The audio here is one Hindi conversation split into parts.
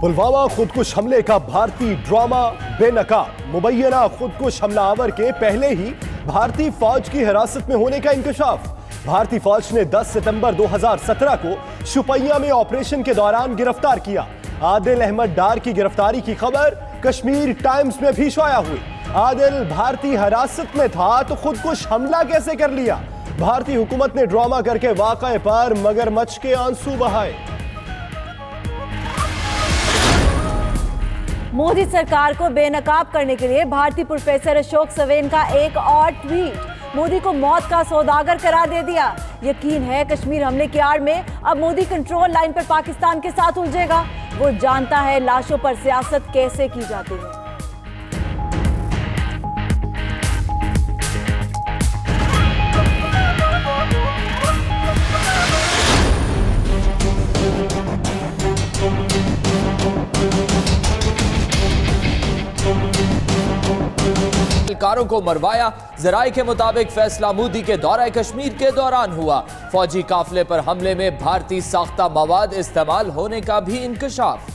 पुलवामा खुदकुश हमले का भारतीय ड्रामा बेनकाब। मुबैना खुदकुश हमलावर के पहले ही भारतीय फौज की हिरासत में होने का इंकशाफ। भारतीय फौज ने 10 सितंबर 2017 को शुपैया में ऑपरेशन के दौरान गिरफ्तार किया। आदिल अहमद डार की गिरफ्तारी की खबर कश्मीर टाइम्स में भी शाया हुई। आदिल भारतीय हिरासत में था तो खुदकुश हमला कैसे कर लिया? भारतीय हुकूमत ने ड्रामा करके वाक़े पर मगरमच्छ के आंसू बहाए। मोदी सरकार को बेनकाब करने के लिए भारतीय प्रोफेसर अशोक सवेन का एक और ट्वीट मोदी को मौत का सौदागर करार दे दिया। यकीन है कश्मीर हमले की आड़ में अब मोदी कंट्रोल लाइन पर पाकिस्तान के साथ उलझेगा। वो जानता है लाशों पर सियासत कैसे की जाती है। कारों को मरवाया। जराये के मुताबिक फैसला मोदी के दौरा कश्मीर के दौरान हुआ। फौजी काफिले पर हमले में भारतीय साख्ता मवाद इस्तेमाल होने का भी इंकशाफ।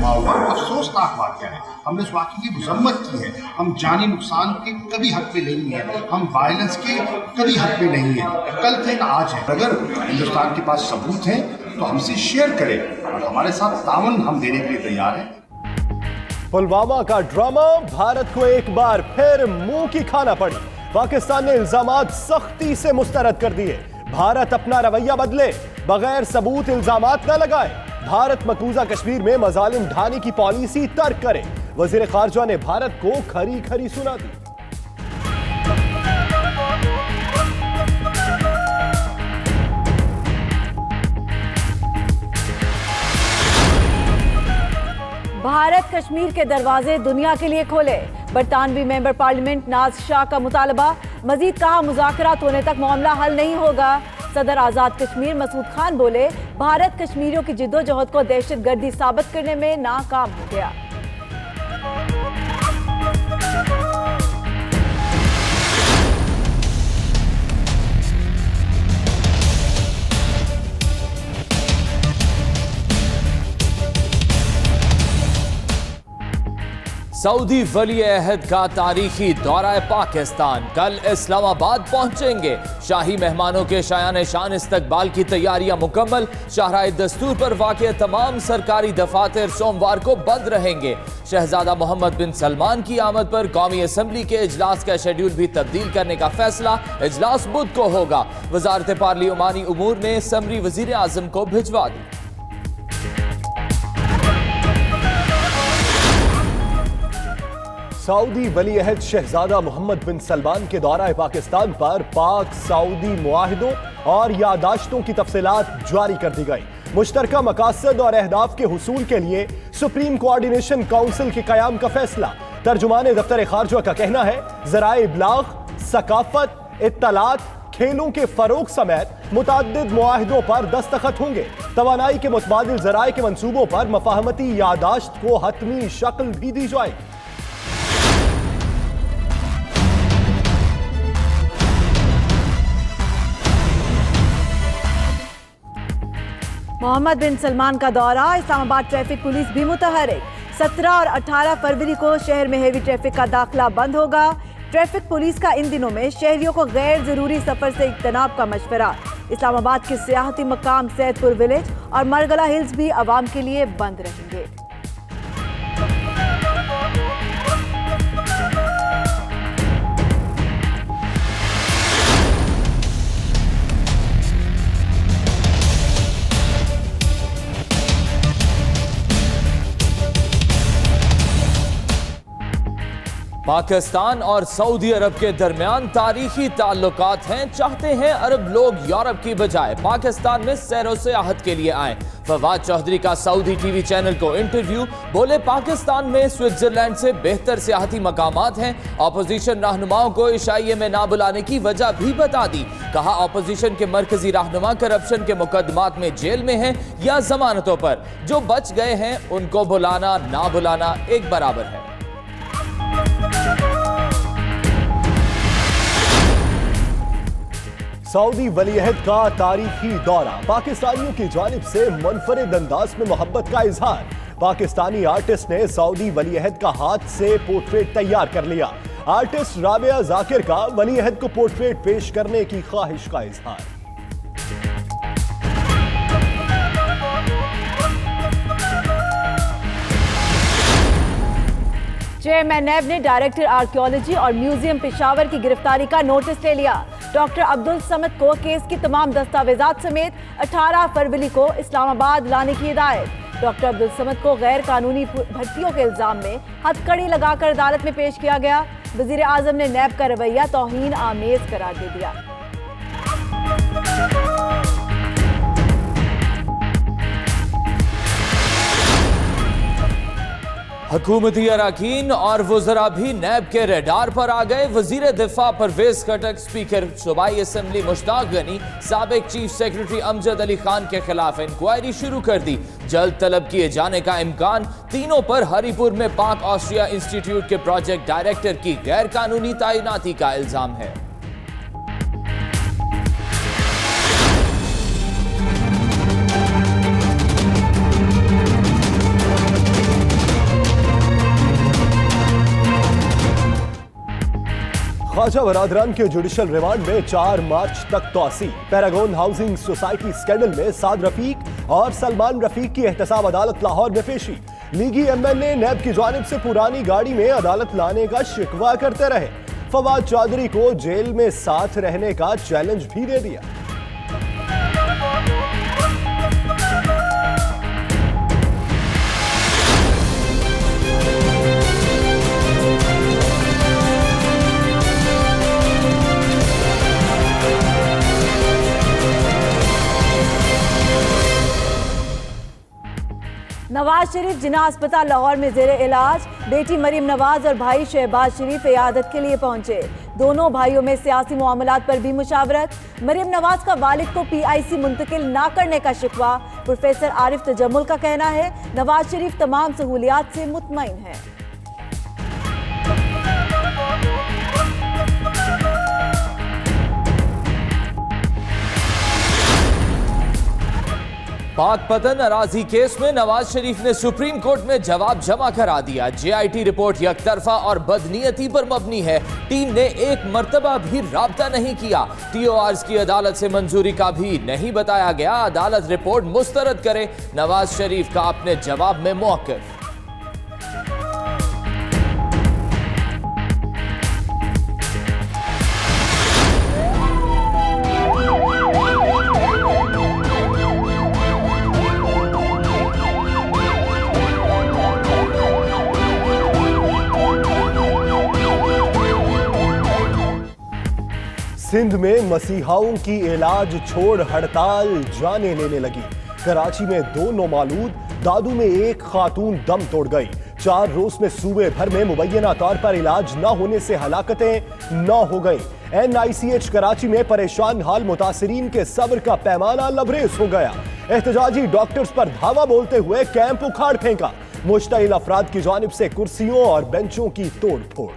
अफसोसनाक वाक़या है। हमने इस वाक़े की मजम्मत की है। हम जानी नुकसान के कभी हक पे नहीं है, हम वायलेंस के कभी हक पे नहीं है। कल थे ना आज है। अगर हिंदुस्तान के पास सबूत हैं तो हमसे शेयर करें और हमारे साथ तावन हम देने के लिए तैयार हैं। पुलवामा का ड्रामा भारत को एक बार फिर मुंह की खाना पड़ी। पाकिस्तान ने इल्जामात सख्ती से मुस्तरद कर दिए। भारत अपना रवैया बदले, बगैर सबूत इल्जामात न लगाए। भारत मकबूजा कश्मीर में मजालिम ढाने की पॉलिसी तर्क करे। वजीर खारजा ने भारत को खरी खरी सुना दी। भारत कश्मीर के दरवाजे दुनिया के लिए खोले। बरतानवी मेंबर पार्लियामेंट नाज शाह का मुतालबा। मजीद कहा मुज़ाकरात होने तक मामला हल नहीं होगा। सदर आजाद कश्मीर मसूद खान बोले भारत कश्मीरियों की जिद्दोजहद को दहशतगर्दी साबित करने में नाकाम हो गया। सऊदी वली अहद का तारीखी दौरा पाकिस्तान। कल इस्लामाबाद पहुंचेंगे। शाही मेहमानों के शायान शान इस्तकबाल की तैयारियां मुकम्मल। शाहराह दस्तूर पर वाक़ तमाम सरकारी दफातर सोमवार को बंद रहेंगे। शहजादा मोहम्मद बिन सलमान की आमद पर कौमी असम्बली के इजलास का शेड्यूल भी तब्दील करने का फैसला। इजलास बुध को होगा। वजारत पार्लिमानी उमूर ने समरी वजीर आजम को भिजवा दी। सऊदी वली अहद शहजादा मोहम्मद बिन सलमान के दौरा पाकिस्तान पर पाक सऊदी मुआहिदों और यादाश्तों की तफसीलात जारी कर दी गई। मुश्तरका मकासद और अहदाफ के हुसूल के लिए सुप्रीम कोऑर्डिनेशन काउंसिल के कयाम का फैसला। तर्जुमान दफ्तर खारजा का कहना है ज़राए इब्लाग, सकाफत, इत्तलात, खेलों के फरोग समेत मुतअद्दिद मुआहिदों पर दस्तखत होंगे। तवानाई के मुतबादिल ज़राए के मंसूबों पर मफाहमती यादाश्त को हतमी शक्ल भी दी जाएगी। मोहम्मद बिन सलमान का दौरा। इस्लामाबाद ट्रैफिक पुलिस भी मुतहरिक। 17 और 18 फरवरी को शहर में हेवी ट्रैफिक का दाखिला बंद होगा। ट्रैफिक पुलिस का इन दिनों में शहरियों को गैर जरूरी सफर से इज्तनाब का मशवरा। इस्लामाबाद के सियाहती मकाम सैदपुर विलेज और मरगला हिल्स भी आवाम के लिए बंद रहेंगे। पाकिस्तान और सऊदी अरब के दरमियान तारीखी ताल्लुकात हैं। चाहते हैं अरब लोग यूरोप की बजाय पाकिस्तान में सैरो सियाहत के लिए आएं। फवाद चौधरी का सऊदी टीवी चैनल को इंटरव्यू। बोले पाकिस्तान में स्विट्जरलैंड से बेहतर सियाहती मकामात हैं। अपोजिशन रहनुमाओं को इशाइये में ना बुलाने की वजह भी बता दी। कहा अपोजिशन के मरकजी रहनुमा करप्शन के मुकदमात में जेल में हैं या जमानतों पर। जो बच गए हैं उनको बुलाना ना बुलाना एक बराबर है। सऊदी वलीअहद का तारीखी दौरा, पाकिस्तानियों की जानिब से मुनफरिद अंदाज में मोहब्बत का इजहार। पाकिस्तानी आर्टिस्ट ने सऊदी वलीअहद का हाथ से पोर्ट्रेट तैयार कर लिया। आर्टिस्ट राबिया जाकिर का वलीअहद को पोर्ट्रेट पेश करने की ख्वाहिश का इजहार। चेयरमैन नैब ने डायरेक्टर आर्कियोलॉजी और म्यूजियम पेशावर की गिरफ्तारी का नोटिस ले लिया। डॉक्टर अब्दुल समद को केस की तमाम दस्तावेजात समेत 18 फरवरी को इस्लामाबाद लाने की हिदायत। डॉक्टर अब्दुल समद को गैर कानूनी भर्तियों के इल्जाम में हथकड़ी लगाकर अदालत में पेश किया गया। वजीर आजम ने नैब का रवैया तौहीन आमेज करार दे दिया। हुकूमती अरकान और वज़रा भी नैब के रेडार पर आ गए। वजीर दिफा परवेज खटक, स्पीकर सूबाई असम्बली मुश्ताक गनी, साबिक चीफ सेक्रेटरी अमजद अली खान के खिलाफ इंक्वायरी शुरू कर दी। जल्द तलब किए जाने का इम्कान। तीनों पर हरीपुर में पाक ऑस्ट्रिया इंस्टीट्यूट के प्रोजेक्ट डायरेक्टर की गैर कानूनी तैनाती का इल्जाम है। ख्वाजा बरादरान के जुडिशल रिमांड में 4 मार्च तक तौसी। पैरागॉन हाउसिंग सोसाइटी स्कैंडल में साद रफीक और सलमान रफीक की एहतसाब अदालत लाहौर में पेशी। लीगी एमएलए नैब की जानिब से पुरानी गाड़ी में अदालत लाने का शिकवा करते रहे। फवाद चौधरी को जेल में साथ रहने का चैलेंज भी दे दिया। नवाज शरीफ जिना अस्पताल लाहौर में जेर इलाज। बेटी मरीम नवाज और भाई शहबाज शरीफ इयादत के लिए पहुंचे। दोनों भाइयों में सियासी मामलात पर भी मुशावरत। मरीम नवाज का वालिद को PIC मुंतकिल ना करने का शिकवा। प्रोफेसर आरिफ तजम्मुल का कहना है नवाज शरीफ तमाम सहूलियात से मुतमईन है। पाक पतन अराजी केस में नवाज शरीफ ने सुप्रीम कोर्ट में जवाब जमा करा दिया। JIT रिपोर्ट यकतरफा और बदनीयती पर मबनी है। टीम ने एक मर्तबा भी राब्ता नहीं किया। TORs की अदालत से मंजूरी का भी नहीं बताया गया। अदालत रिपोर्ट मुस्तरद करे। नवाज शरीफ का अपने जवाब में मौक़िफ़। सिंध में मसीहाओं की इलाज छोड़ हड़ताल जाने लेने लगी। कराची में 2 नौमालूद, दादू में 1 खातून दम तोड़ गई। 4 रोज में सूबे भर में मुबैना तौर पर इलाज न होने से हलाकतें 9 हो गई। NICH कराची में परेशान हाल मुतासिरीन के सब्र का पैमाना लबरेज हो गया। एहतजाजी डॉक्टर्स पर धावा बोलते हुए कैंप उखाड़ फेंका। मुश्तइल अफराद की जानिब से कुर्सियों और बेंचों की तोड़ फोड़।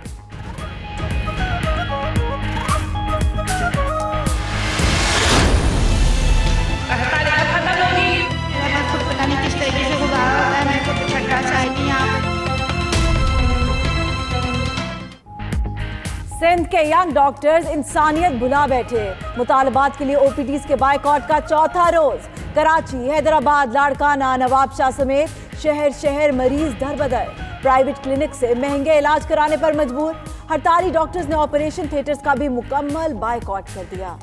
सिंध के यंग डॉक्टर्स इंसानियत भुला बैठे। मुतालबात के लिए OPDs के बायकॉट का चौथा रोज। कराची, हैदराबाद, लाड़काना, नवाबशाह समेत शहर शहर मरीज दरबदर। प्राइवेट क्लिनिक से महंगे इलाज कराने पर मजबूर। हड़ताली डॉक्टर्स ने ऑपरेशन थिएटर्स का भी मुकम्मल बायकॉट कर दिया।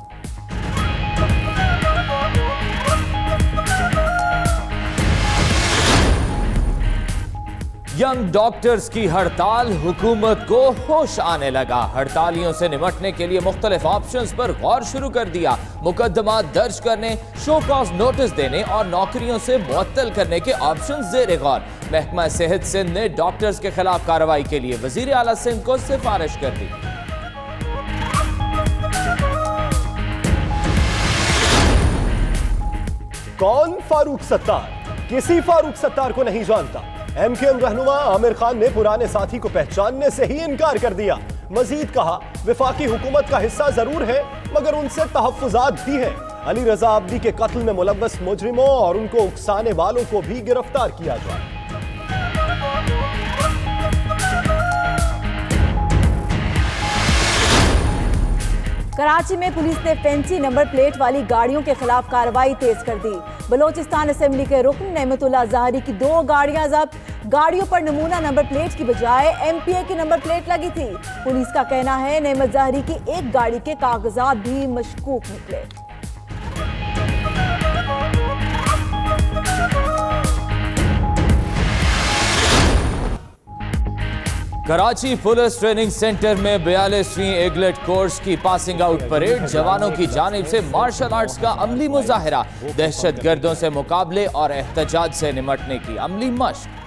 यंग डॉक्टर्स की हड़ताल, हुकूमत को होश आने लगा। हड़तालियों से निपटने के लिए मुख्तलिफ ऑप्शंस पर गौर शुरू कर दिया। मुकदमा दर्ज करने, शो कॉज नोटिस देने और नौकरियों से मुअत्तल करने के ऑप्शंस ज़ेर गौर। महकमा सेहत सिंध ने डॉक्टर्स के खिलाफ कार्रवाई के लिए वजीर आला सिंध को सिफारिश कर दी। कौन फारूक सत्तार? किसी फारूक सत्तार को नहीं जानता। MKM रहनुमा आमिर खान ने पुराने साथी को पहचानने से ही इनकार कर दिया। मजीद कहा, विफाकी हुकूमत का हिस्सा जरूर है मगर उनसे तहफ्फुजात भी है। अली रजा अब्दी के कत्ल में मुलव्वस मुजरिमों और उनको उकसाने वालों को भी गिरफ्तार किया जाए। कराची में पुलिस ने फैंसी नंबर प्लेट वाली गाड़ियों के खिलाफ कार्रवाई तेज कर दी। बलोचिस्तान असेंबली के रुकन नेमतुल्लाह ज़ाहरी की 2 गाड़ियां जब्त। गाड़ियों पर नमूना नंबर प्लेट की बजाय MPA की नंबर प्लेट लगी थी। पुलिस का कहना है नेमत ज़ाहरी की एक गाड़ी के कागजात भी मशकूक निकले। कराची पुलिस ट्रेनिंग सेंटर में 42वीं एगलेट कोर्स की पासिंग आउट परेड, जवानों की जानिब से मार्शल आर्ट्स का अमली मुजाहिरा, दहशतगर्दों से मुकाबले और एहतजाज से निमटने की अमली मशक।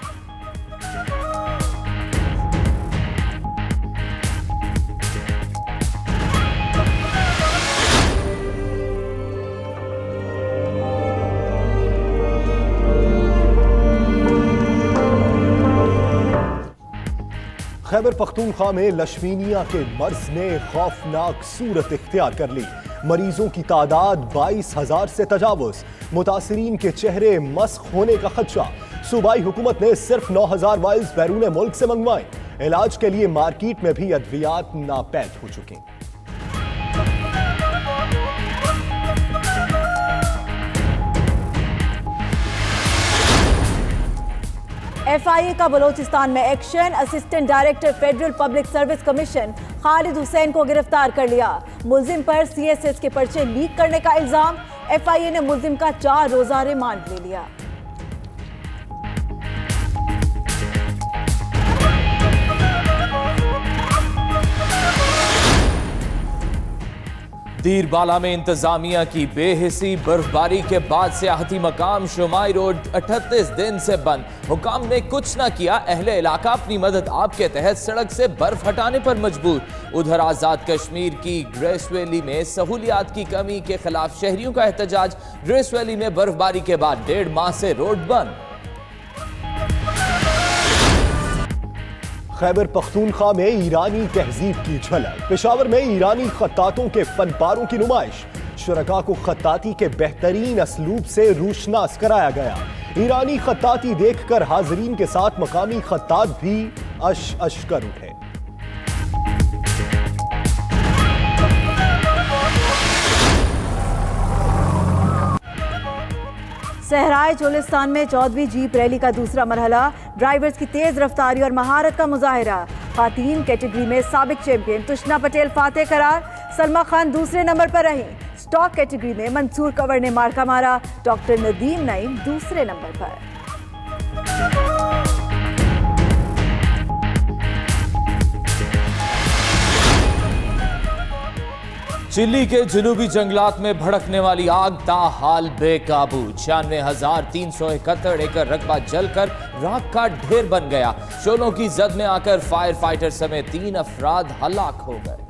खैबर पख्तूनख्वा में लशमीनिया के मर्ज ने खौफनाक सूरत इख्तियार कर ली। मरीजों की तादाद 22,000 से तजावुज, मुतासरीन के चेहरे मस्ख होने का खदशा। सूबाई हुकूमत ने सिर्फ 9,000 वाइल्स बैरून मुल्क से मंगवाए। इलाज के लिए मार्केट में भी अद्वियात नापैद हो चुके। FIA का बलोचिस्तान में action. Assistant director federal public service commission Khalid Hussain को गिरफ्तार कर लिया। मुल्जिम पर CSS के पर्चे लीक करने का इल्जाम। FIA ने मुल्जिम का 4 रोजा रिमांड ले लिया। दीरबाला में इंतजामिया की बेहिसी, बर्फबारी के बाद सियाहती मकाम शुमाई रोड 38 दिन से बंद। हुकाम ने कुछ न किया, अहले इलाका अपनी मदद आपके तहत सड़क से बर्फ हटाने पर मजबूर। उधर आजाद कश्मीर की ग्रेस वैली में सहूलियात की कमी के खिलाफ शहरियों का एहतजाज। ग्रेस वैली में बर्फबारी के बाद 1.5 माह से रोड बंद। खैबर पख्तूनख्वा में ईरानी तहजीब की झलक। पेशावर में ईरानी खत्तातों के फनपारों की नुमाइश। शुरका को खत्ताती के बेहतरीन असलूब से रोशनास कराया गया। ईरानी खत्ताती देखकर हाजरीन के साथ मकामी खत्तात भी अश अश कर उठे। सहराए चोलिस्तान में 14वीं जीप रैली का दूसरा मरहला। ड्राइवर्स की तेज रफ्तारी और महारत का मुजाहिरा। खातीन कैटेगरी में साबिक चैंपियन तुष्ना पटेल फातेह करार। सलमा खान दूसरे नंबर पर रहीं। स्टॉक कैटेगरी में मंसूर कंवर ने मार्का मारा। डॉक्टर नदीम नईम दूसरे नंबर पर। चिली के जनूबी जंगलात में भड़कने वाली आग ताहाल बेकाबू। 96,371 एकड़ रकबा जलकर राख का ढेर बन गया। शोलों की जद में आकर फायर फाइटर समेत 3 अफराद हलाक हो गए।